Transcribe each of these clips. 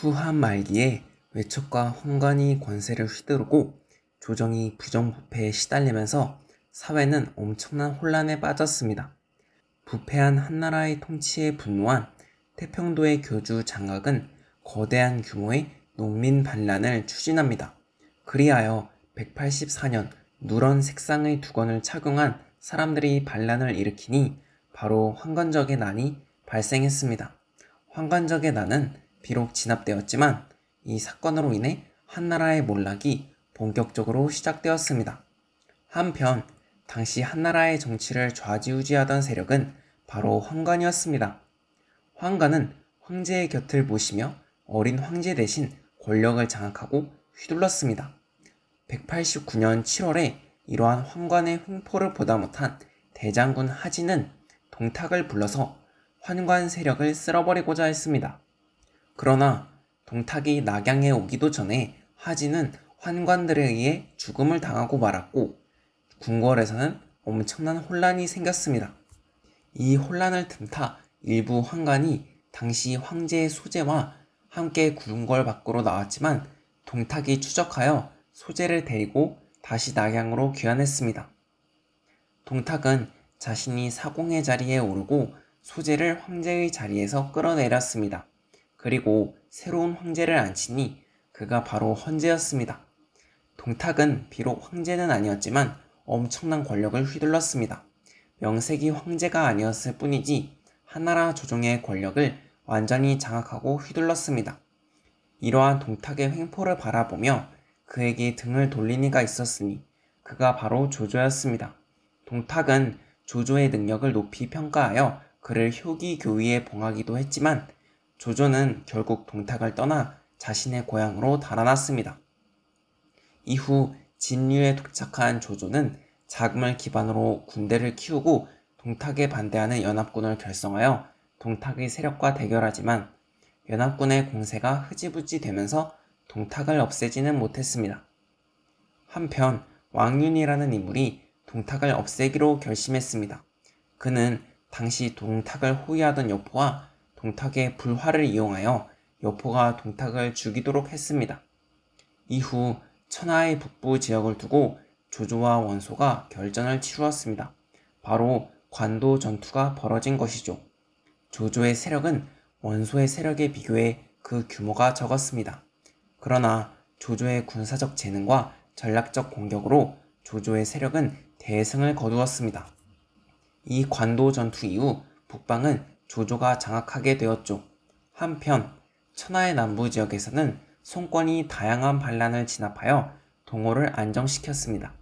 후한 말기에 외척과 황관이 권세를 휘두르고 조정이 부정부패에 시달리면서 사회는 엄청난 혼란에 빠졌습니다. 부패한 한나라의 통치에 분노한 태평도의 교주 장각은 거대한 규모의 농민 반란을 추진합니다. 그리하여 184년 누런 색상의 두건을 착용한 사람들이 반란을 일으키니 바로 황건적의 난이 발생했습니다. 황건적의 난은 비록 진압되었지만 이 사건으로 인해 한나라의 몰락이 본격적으로 시작되었습니다. 한편 당시 한나라의 정치를 좌지우지하던 세력은 바로 황관이었습니다. 황관은 황제의 곁을 모시며 어린 황제 대신 권력을 장악하고 휘둘렀습니다. 189년 7월에 이러한 황관의 횡포를 보다 못한 대장군 하진은 동탁을 불러서 환관 세력을 쓸어버리고자 했습니다. 그러나 동탁이 낙양에 오기도 전에 하진은 환관들에 의해 죽음을 당하고 말았고 궁궐에서는 엄청난 혼란이 생겼습니다. 이 혼란을 틈타 일부 환관이 당시 황제의 소제와 함께 궁궐 밖으로 나왔지만 동탁이 추적하여 소제를 데리고 다시 낙양으로 귀환했습니다. 동탁은 자신이 사공의 자리에 오르고 소제를 황제의 자리에서 끌어내렸습니다. 그리고 새로운 황제를 앉히니 그가 바로 헌제였습니다. 동탁은 비록 황제는 아니었지만 엄청난 권력을 휘둘렀습니다. 명색이 황제가 아니었을 뿐이지 한나라 조정의 권력을 완전히 장악하고 휘둘렀습니다. 이러한 동탁의 횡포를 바라보며 그에게 등을 돌린 이가 있었으니 그가 바로 조조였습니다. 동탁은 조조의 능력을 높이 평가하여 그를 효기교위에 봉하기도 했지만 조조는 결국 동탁을 떠나 자신의 고향으로 달아났습니다. 이후 진류에 도착한 조조는 자금을 기반으로 군대를 키우고 동탁에 반대하는 연합군을 결성하여 동탁의 세력과 대결하지만 연합군의 공세가 흐지부지 되면서 동탁을 없애지는 못했습니다. 한편 왕윤이라는 인물이 동탁을 없애기로 결심했습니다. 그는 당시 동탁을 호위하던 여포와 동탁의 불화를 이용하여 여포가 동탁을 죽이도록 했습니다. 이후 천하의 북부 지역을 두고 조조와 원소가 결전을 치루었습니다. 바로 관도 전투가 벌어진 것이죠. 조조의 세력은 원소의 세력에 비교해 그 규모가 적었습니다. 그러나 조조의 군사적 재능과 전략적 공격으로 조조의 세력은 대승을 거두었습니다. 이 관도 전투 이후 북방은 조조가 장악하게 되었죠. 한편 천하의 남부 지역에서는 송권이 다양한 반란을 진압하여 동호를 안정시켰습니다.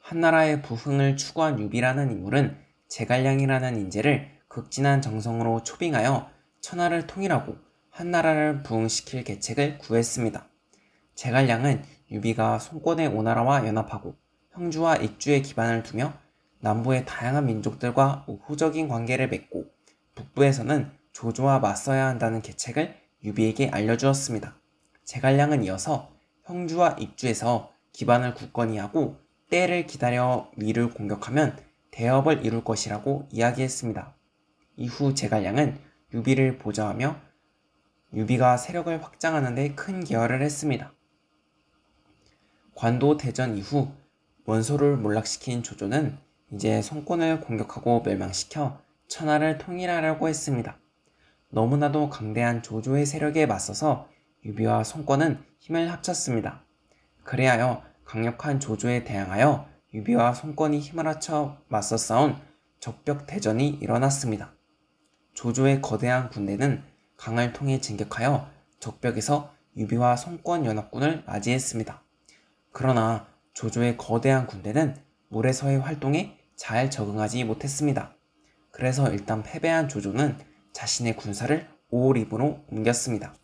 한나라의 부흥을 추구한 유비라는 인물은 제갈량이라는 인재를 극진한 정성으로 초빙하여 천하를 통일하고 한나라를 부흥시킬 계책을 구했습니다. 제갈량은 유비가 송권의 오나라와 연합하고 형주와 익주에 기반을 두며 남부의 다양한 민족들과 우호적인 관계를 맺고 북부에서는 조조와 맞서야 한다는 계책을 유비에게 알려주었습니다. 제갈량은 이어서 형주와 익주에서 기반을 굳건히 하고 때를 기다려 위를 공격하면 대업을 이룰 것이라고 이야기했습니다. 이후 제갈량은 유비를 보좌하며 유비가 세력을 확장하는 데 큰 기여를 했습니다. 관도 대전 이후 원소를 몰락시킨 조조는 이제 송권을 공격하고 멸망시켜 천하를 통일하려고 했습니다. 너무나도 강대한 조조의 세력에 맞서서 유비와 송권은 힘을 합쳤습니다. 그리하여 강력한 조조에 대항하여 유비와 송권이 힘을 합쳐 맞서 싸운 적벽대전이 일어났습니다. 조조의 거대한 군대는 강을 통해 진격하여 적벽에서 유비와 송권 연합군을 맞이했습니다. 그러나 조조의 거대한 군대는 물에서의 활동에 잘 적응하지 못했습니다. 그래서 일단 패배한 조조는 자신의 군사를 오오립으로 옮겼습니다.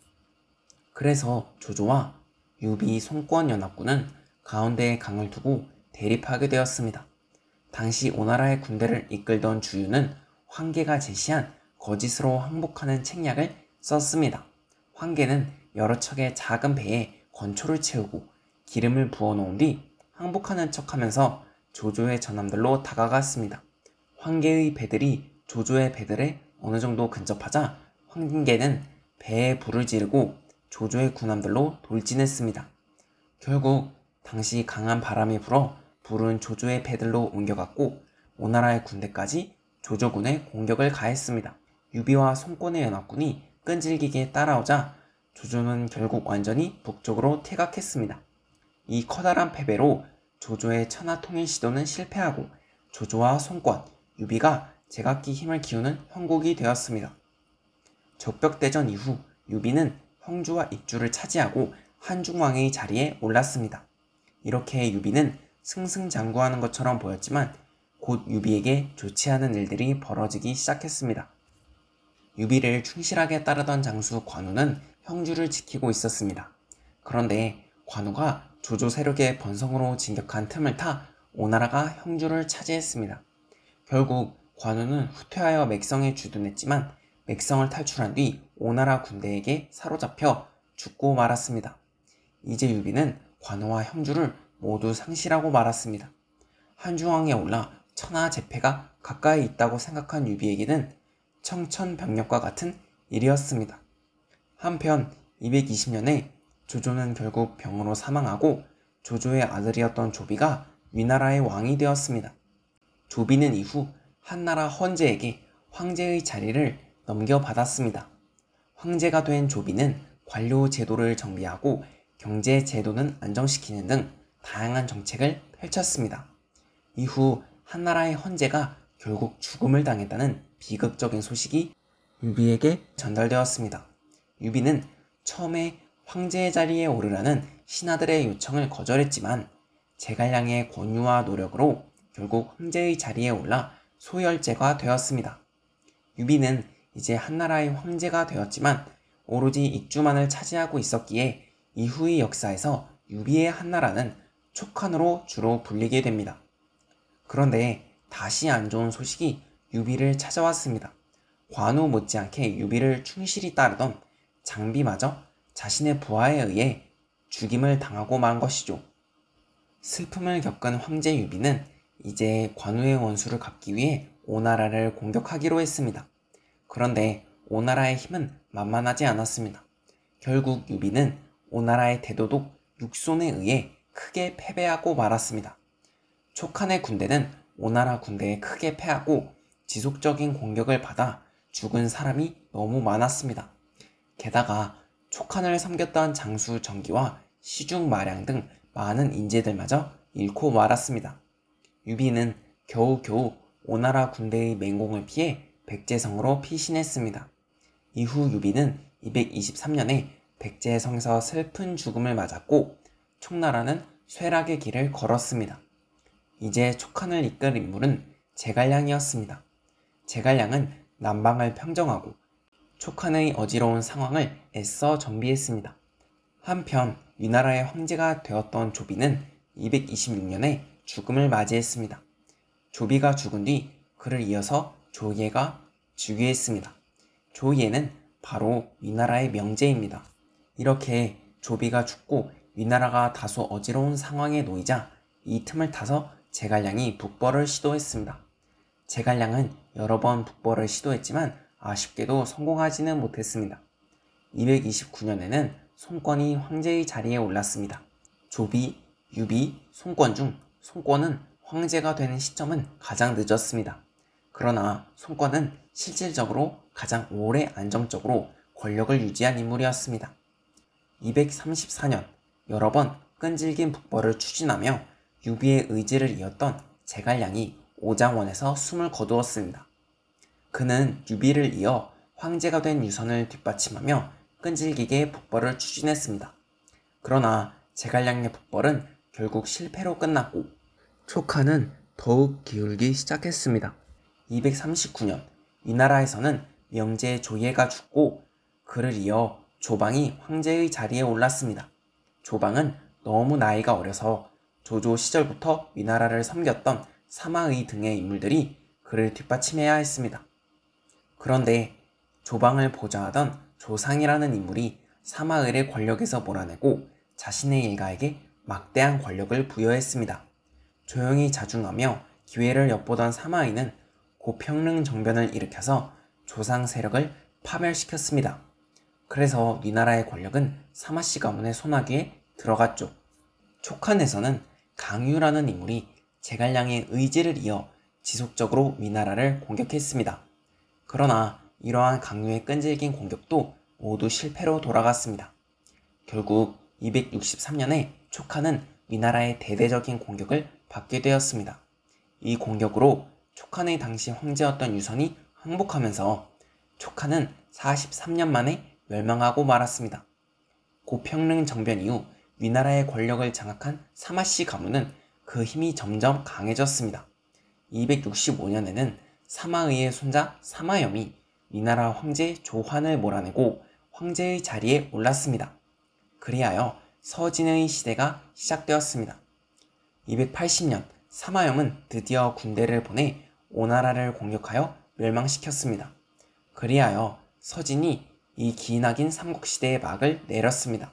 그래서 조조와 유비, 송권 연합군은 가운데에 강을 두고 대립하게 되었습니다. 당시 오나라의 군대를 이끌던 주유는 황계가 제시한 거짓으로 항복하는 책략을 썼습니다. 황계는 여러 척의 작은 배에 건초를 채우고 기름을 부어놓은 뒤 항복하는 척하면서 조조의 전함들로 다가갔습니다. 황계의 배들이 조조의 배들에 어느 정도 근접하자 황계는 배에 불을 지르고 조조의 군함들로 돌진했습니다. 결국 당시 강한 바람이 불어 불은 조조의 배들로 옮겨갔고 오나라의 군대까지 조조군에 공격을 가했습니다. 유비와 송권의 연합군이 끈질기게 따라오자 조조는 결국 완전히 북쪽으로 퇴각했습니다. 이 커다란 패배로 조조의 천하 통일 시도는 실패하고 조조와 송권, 유비가 제각기 힘을 기우는 형국이 되었습니다. 적벽대전 이후 유비는 형주와 입주를 차지하고 한중왕의 자리에 올랐습니다. 이렇게 유비는 승승장구하는 것처럼 보였지만 곧 유비에게 좋지 않은 일들이 벌어지기 시작했습니다. 유비를 충실하게 따르던 장수 관우는 형주를 지키고 있었습니다. 그런데 관우가 조조 세력의 번성으로 진격한 틈을 타 오나라가 형주를 차지했습니다. 결국 관우는 후퇴하여 맥성에 주둔했지만 맥성을 탈출한 뒤 오나라 군대에게 사로잡혀 죽고 말았습니다. 이제 유비는 관우와 형주를 모두 상실하고 말았습니다. 한중왕에 올라 천하제패가 가까이 있다고 생각한 유비에게는 청천벽력과 같은 일이었습니다. 한편 220년에 조조는 결국 병으로 사망하고 조조의 아들이었던 조비가 위나라의 왕이 되었습니다. 조비는 이후 한나라 헌제에게 황제의 자리를 넘겨받았습니다. 황제가 된 조비는 관료 제도를 정비하고 경제 제도는 안정시키는 등 다양한 정책을 펼쳤습니다. 이후 한나라의 헌제가 결국 죽음을 당했다는 비극적인 소식이 유비에게 전달되었습니다. 유비는 처음에 황제의 자리에 오르라는 신하들의 요청을 거절했지만 제갈량의 권유와 노력으로 결국 황제의 자리에 올라 소열제가 되었습니다. 유비는 이제 한나라의 황제가 되었지만 오로지 익주만을 차지하고 있었기에 이후의 역사에서 유비의 한나라는 촉한으로 주로 불리게 됩니다. 그런데 다시 안 좋은 소식이 유비를 찾아왔습니다. 관우 못지않게 유비를 충실히 따르던 장비마저 자신의 부하에 의해 죽임을 당하고 만 것이죠. 슬픔을 겪은 황제 유비는 이제 관우의 원수를 갚기 위해 오나라를 공격하기로 했습니다. 그런데 오나라의 힘은 만만하지 않았습니다. 결국 유비는 오나라의 대도독 육손에 의해 크게 패배하고 말았습니다. 촉한의 군대는 오나라 군대에 크게 패하고 지속적인 공격을 받아 죽은 사람이 너무 많았습니다. 게다가 촉한을 섬겼던 장수 정기와 시중 마량 등 많은 인재들마저 잃고 말았습니다. 유비는 겨우겨우 오나라 군대의 맹공을 피해 백제성으로 피신했습니다. 이후 유비는 223년에 백제성에서 슬픈 죽음을 맞았고 총나라는 쇠락의 길을 걸었습니다. 이제 촉한을 이끌 인물은 제갈량이었습니다. 제갈량은 남방을 평정하고 촉한의 어지러운 상황을 애써 정비했습니다. 한편 위나라의 황제가 되었던 조비는 226년에 죽음을 맞이했습니다. 조비가 죽은 뒤 그를 이어서 조예가 즉위했습니다. 조예는 바로 위나라의 명제입니다. 이렇게 조비가 죽고 위나라가 다소 어지러운 상황에 놓이자 이 틈을 타서 제갈량이 북벌을 시도했습니다. 제갈량은 여러 번 북벌을 시도했지만 아쉽게도 성공하지는 못했습니다. 229년에는 송권이 황제의 자리에 올랐습니다. 조비, 유비, 송권 중 송권은 황제가 되는 시점은 가장 늦었습니다. 그러나 송권은 실질적으로 가장 오래 안정적으로 권력을 유지한 인물이었습니다. 234년 여러 번 끈질긴 북벌을 추진하며 유비의 의지를 이었던 제갈량이 오장원에서 숨을 거두었습니다. 그는 유비를 이어 황제가 된 유선을 뒷받침하며 끈질기게 북벌을 추진했습니다. 그러나 제갈량의 북벌은 결국 실패로 끝났고 촉한은 더욱 기울기 시작했습니다. 239년 위나라에서는 명제 조예가 죽고 그를 이어 조방이 황제의 자리에 올랐습니다. 조방은 너무 나이가 어려서 조조 시절부터 위나라를 섬겼던 사마의 등의 인물들이 그를 뒷받침해야 했습니다. 그런데 조방을 보좌하던 조상이라는 인물이 사마의를 권력에서 몰아내고 자신의 일가에게 막대한 권력을 부여했습니다. 조용히 자중하며 기회를 엿보던 사마의는 고평릉 정변을 일으켜서 조상 세력을 파멸시켰습니다. 그래서 위나라의 권력은 사마씨 가문의 손아귀에 들어갔죠. 촉한에서는 강유라는 인물이 제갈량의 의지를 이어 지속적으로 위나라를 공격했습니다. 그러나 이러한 강유의 끈질긴 공격도 모두 실패로 돌아갔습니다. 결국 263년에 촉한은 위나라의 대대적인 공격을 받게 되었습니다. 이 공격으로 촉한의 당시 황제였던 유선이 항복하면서 촉한은 43년 만에 멸망하고 말았습니다. 고평릉 정변 이후 위나라의 권력을 장악한 사마씨 가문은 그 힘이 점점 강해졌습니다. 265년에는 사마의의 손자 사마염이 위나라 황제 조환을 몰아내고 황제의 자리에 올랐습니다. 그리하여 서진의 시대가 시작되었습니다. 280년 사마염은 드디어 군대를 보내 오나라를 공격하여 멸망시켰습니다. 그리하여 서진이 이 기나긴 삼국시대의 막을 내렸습니다.